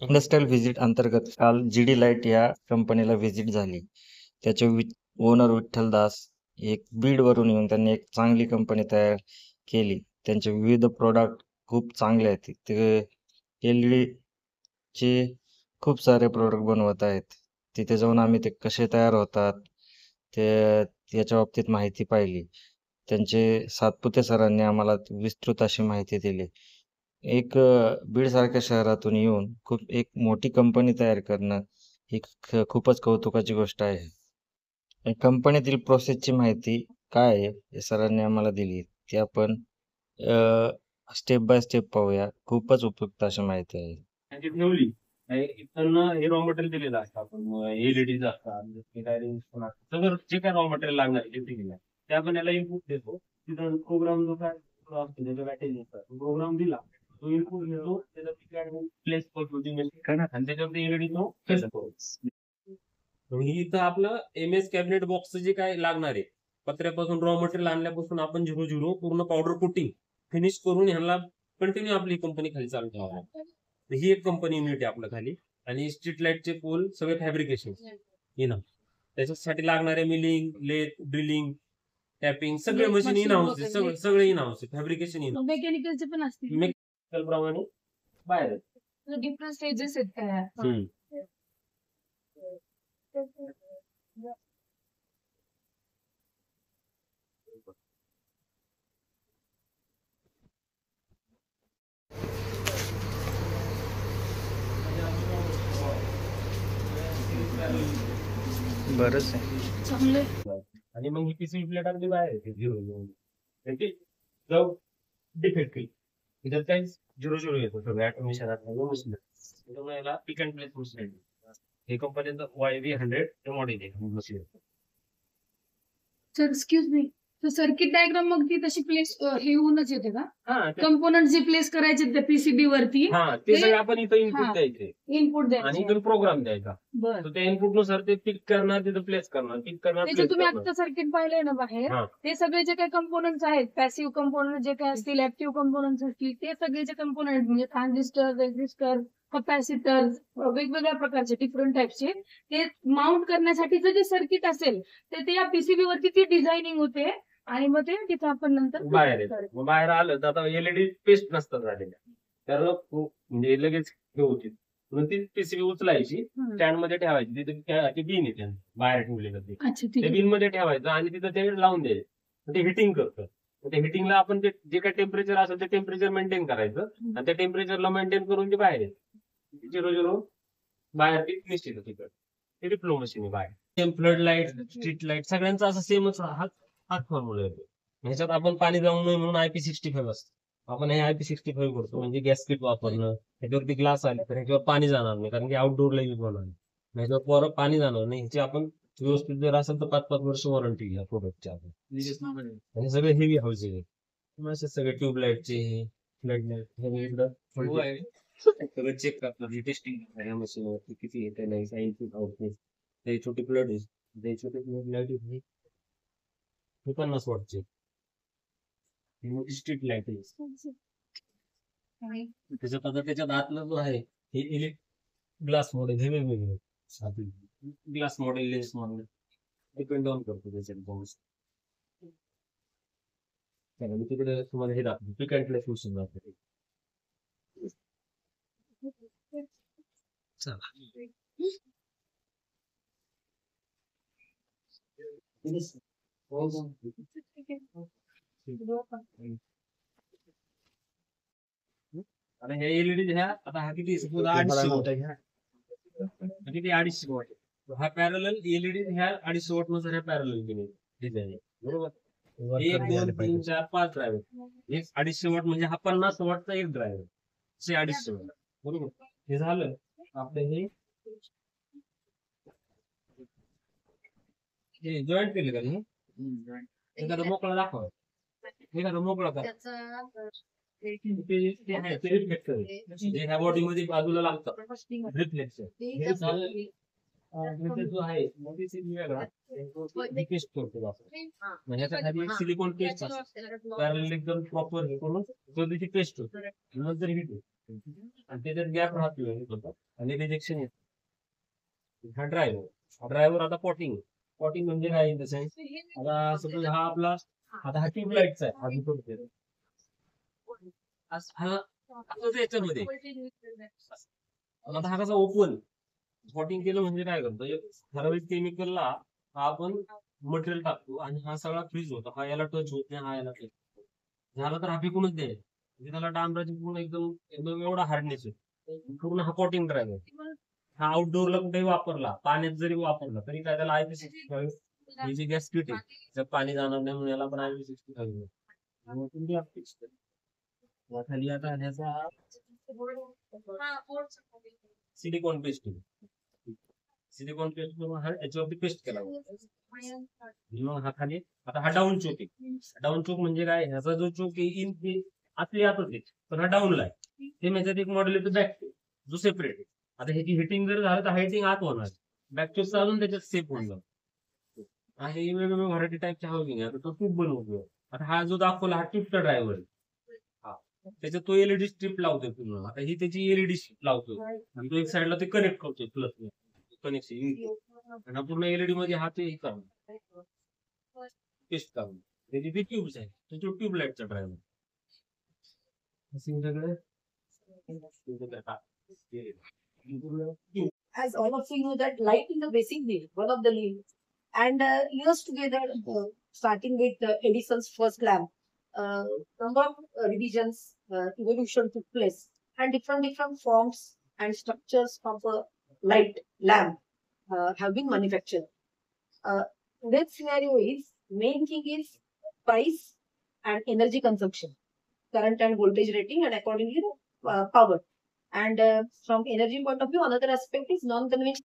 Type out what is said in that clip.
Industrial visit अंतर्गत काल GD light या कंपनीला व्हिजिट झाली. त्याचे ओनर विठ्ठल दास एक बीडवरून येऊन त्यांनी एक चांगली कंपनी तयार केली. त्यांचे विविध प्रोडक्ट खूप चांगले आहेत. ते एलईडीचे खूप सारे प्रोडक्ट बनवत आहेत. तिथे जाऊन आम्ही ते कसे तयार होतात ते याच्या बाबतीत माहिती पाहिली. त्यांचे सातपुते सरांनी आम्हाला विस्तृत अशी माहिती दिली. एक बीडसारख्या शहरातून येऊन खूप एक मोठी कंपनी तयार करणं ही खूपच कौतुकाची गोष्ट आहे. कंपनीतील प्रोसेसची माहिती काय आहे हे सरांनी आम्हाला दिली. ती आपण स्टेप बाय स्टेप पाहूया. खूपच उपयुक्त अशी माहिती आहे. त्यांची ठेवली इथं हे रॉ मटेरियल दिलेलं असतं. आपण एलईडीज असतात, सगळं जे काय रॉ मटेरियल लागणार आहे ते दिलेलं आहे. ते आपण याला इनपुट देतो. तिथं प्रोग्राम जो काय असतो त्याच्या वॅटेज प्रोग्राम दिला तो इनपुट घेतो, त्याचा प्लेस करतो आणि त्याच्यावरती एलईडी तो प्लेस करतो. इथं आपलं एमएस कॅबिनेट बॉक्स जे काय लागणार आहे पत्र्यापासून रॉ मटेरियल आणल्यापासून आपण 0-0 पूर्ण पावडर कोटिंग फिनिश करून ह्याला कंटिन्यू आपली कंपनी खाली चालू ठेवावी. ही एक कंपनी युनिट आहे आपल्या खाली. आणि स्ट्रीट लाईटचे पोल सगळे फॅब्रिकेशन इन हाऊस. त्याच्यासाठी लागणारे मिलिंग, लेथ, ड्रिलिंग, टॅपिंग सगळे मशीन इन हाऊस आहे. सगळे इन हाऊस आहे. फॅब्रिकेशन इन मेकॅनिकलचे पण असतील. मेकॅनिकल प्रमाणे बाहेर डिफरंट स्टेजेस आहेत काय? बरंच आहे. चांगले. आणि मग ही पीसीबी प्लेट अगदी बाहेर येते 0 जाऊ डिफेक्टिव्ह त्याच्यात काही 0-0 येतो सगळं ऑटोमेशन त्यामुळे याला पिक अँड प्लेस मशीन हे कंपनीचं YV100 मॉडेल आहे मशीन. सर एक्सक्यूज मी, तर सर्किट डायग्राम मग ती तशी प्लेस हे होऊनच येते का? हा कंपोनंट जे प्लेस करायचे त्या पीसीबी वरती ते सगळं आपण इथं इनपुट द्यायचे इनपुट आणि द्यायचे. इथून प्रोग्राम द्यायचा. बरं. तर त्या इनपुट नुसार ते पिक करणार, तिथं प्लेस करणार, पिक करणार, त्याचे तुम्ही आता सर्किट पाहिलंय ना बाहेर, हा. ते सगळे जे काही कंपोनंट्स आहेत, पॅसिव्ह कंपोनंट जे काही असतील, ऍक्टिव्ह कंपोनंट्स असतील, ते सगळे जे कंपोनंट म्हणजे ट्रान्झिस्टर, रेझिस्टर, कॅपॅसिटर, वेगवेगळ्या प्रकारचे डिफरंट टाइपचे ते माउंट करण्यासाठीचं जे सर्किट असेल ते या पीसीबी वरती ती डिझायनिंग होते आणि मग ते तिथं आपण नंतर बाहेर येतं. बाहेर आलं तर आता एलईडी पेस्ट नसतात झालेल्या, तर म्हणजे लगेच हे होती म्हणून ती पीसीबी उचलायची, स्टँड मध्ये ठेवायची. तिथे बिन येते बाहेर ठेवलेलं ते बिन मध्ये ठेवायचं आणि तिथं ते लावून द्यायचं. ते हिटिंग करतं. ते हिटिंगला आपण जे काय टेम्परेचर असेल ते टेम्परेचर मेंटेन करायचं आणि त्या टेम्परेचरला मेंटेन करून ते बाहेर येतं 0-0 बाहेर ती निश्चित तिकडे. ते रिफ्लो मशीन आहे बाहेर. फ्लड लाईट, स्ट्रीट लाईट सगळ्यांचा असं सेमच हाच फॉर्म्युला येतो. ह्याच्यात आपण पाणी जाऊ नये म्हणून IP65 असतं. आपण हे IP65 करतो म्हणजे गॅसकिट वापरणं. ह्याच्यावरती ग्लास आले तर ह्याच्यावर पाणी जाणार नाही कारण की आउटडोअरला यूज होणार नाही. ह्याच्यावर पाणी जाणार नाही. ह्याची आपण व्यवस्थित जर असेल तर 5-5 वर्ष वॉरंटी घ्या प्रोडक्टची आपण. आणि सगळे हेवी हाऊसिंग आहे. असे सगळे ट्यूबलाईटचे हे फ्लड लाईट सगळं चेक करतात, टेस्टिंग मशीनवरती किती येते नाही इनपुट आउटपुट. ते छोटी फ्लड आहे, ते छोटे फ्लड लाईट आहे हे 50 वॉटचे. स्ट्रीट लाईट आहे त्याच्यात आतलं जो आहे हे ग्लास मॉडेल हे वेगवेगळे glass model, lens model depend on करतो त्याच्यात. मी तिकडे तुम्हाला हे दाखवतो पिक अँड प्लेस मशीन दाखवतो. आता हे एलईडी घ्या. आता हा किती 250 वॉट आहे. किती 250 वॉट हा पॅरलल एलईडी ह्या 250 वॉट नुसार ह्या पॅरलल डिझाईन बरोबर. 1 2 3 4 5 ड्रायव्हर. एक 250 वॉट म्हणजे हा 50 वॉटचा एक ड्रायव्हर. 250 वॉट बरोबर. हे झालं आपलं हे जॉईंट केले का तुम्ही? एखादा मोकळा दाखवा. एखादा मोकळा का ह्या बॉडी मध्ये बाजूला लागतं रिफ्लेक्शन. हे झालं जो आहे वेगळा पेस्ट करतो आपण. म्हणजे खाली एक सिलिकॉन पेस्ट असते पॅरलल एकदम प्रॉपर हे करून तो त्याची पेस्ट होते नंतर हिट होते. आणि त्याच्यात गॅप राहतो आणि रिजेक्शन येतो. हा ड्रायव्हर आता पॉटिंग म्हणजे काय इन द सेन्स, आता सपोज हा आपला, आता हा ट्यूबलाईटचा आहे, हा दिसतो हा याच्यामध्ये, आता हा कसा ओपन पॉटिंग केलं म्हणजे काय करतो, एक ठराविक केमिकलला हा आपण मटेरियल टाकतो आणि हा सगळा फ्रीज होतो, हा याला टच होत नाही, हा याला टच झाला तर हा फेकूनच द्यायचा, म्हणजे त्याला डांबराची पूर्ण एकदम एकदम एवढा हार्डनेस आहे पूर्ण. हा पॉटिंग ड्रायव्हर हा आउटडोअरला कुठेही वापरला, पाण्यात जरी वापरला तरी काय त्याला IP65 ही जी गॅसकिट आहे त्यात पाणी जाणार नाही म्हणून याला पण IP65 खाली. आता ह्याचा सिलिकॉन पेस्ट करून हा याच्यावरती पेस्ट केला मग हा खाली. आता हा डाऊन चोक आहे, डाऊन चोक म्हणजे काय, ह्याचा जो चोक आहे इन ते आतली आतच आहे पण हा डाऊनला आहे. ते ह्याच्यात एक मॉडेल येतो बॅक जो सेपरेट आहे. आता ह्याची हिटिंग जर झालं तर हिटिंग आत होणार, बॅक चोक अजून त्याच्यात सेफ होऊन जातो. असे वेगवेगळे व्हरायटी टाईपचे हाऊसिंग आहे. आता तो ट्यूब बनवतो. आता हा जो दाखवला हा ट्यूबचा ड्रायव्हर हा, त्याच्यात तो एलईडी स्ट्रिप लावतोय पूर्ण. आता ही त्याची एलईडी स्ट्रिप लावतोय आणि तो एक साईडला ते कनेक्ट करतोय प्लस कनेक्शन आणि पूर्ण एलईडी मध्ये हा ते टेस्ट करून त्याची ती ट्यूब्स आहे, तो ट्यूबलाईटचा driver as all of you know that light is the basic need, one of the needs. And years together, starting with Edison's first lamp, number of revisions, evolution took place, and different forms and structures of a light lamp have been manufactured. Today's scenario is main thing is price and energy consumption, current and voltage rating, and accordingly power. And from energy point of view, another aspect is non-conventional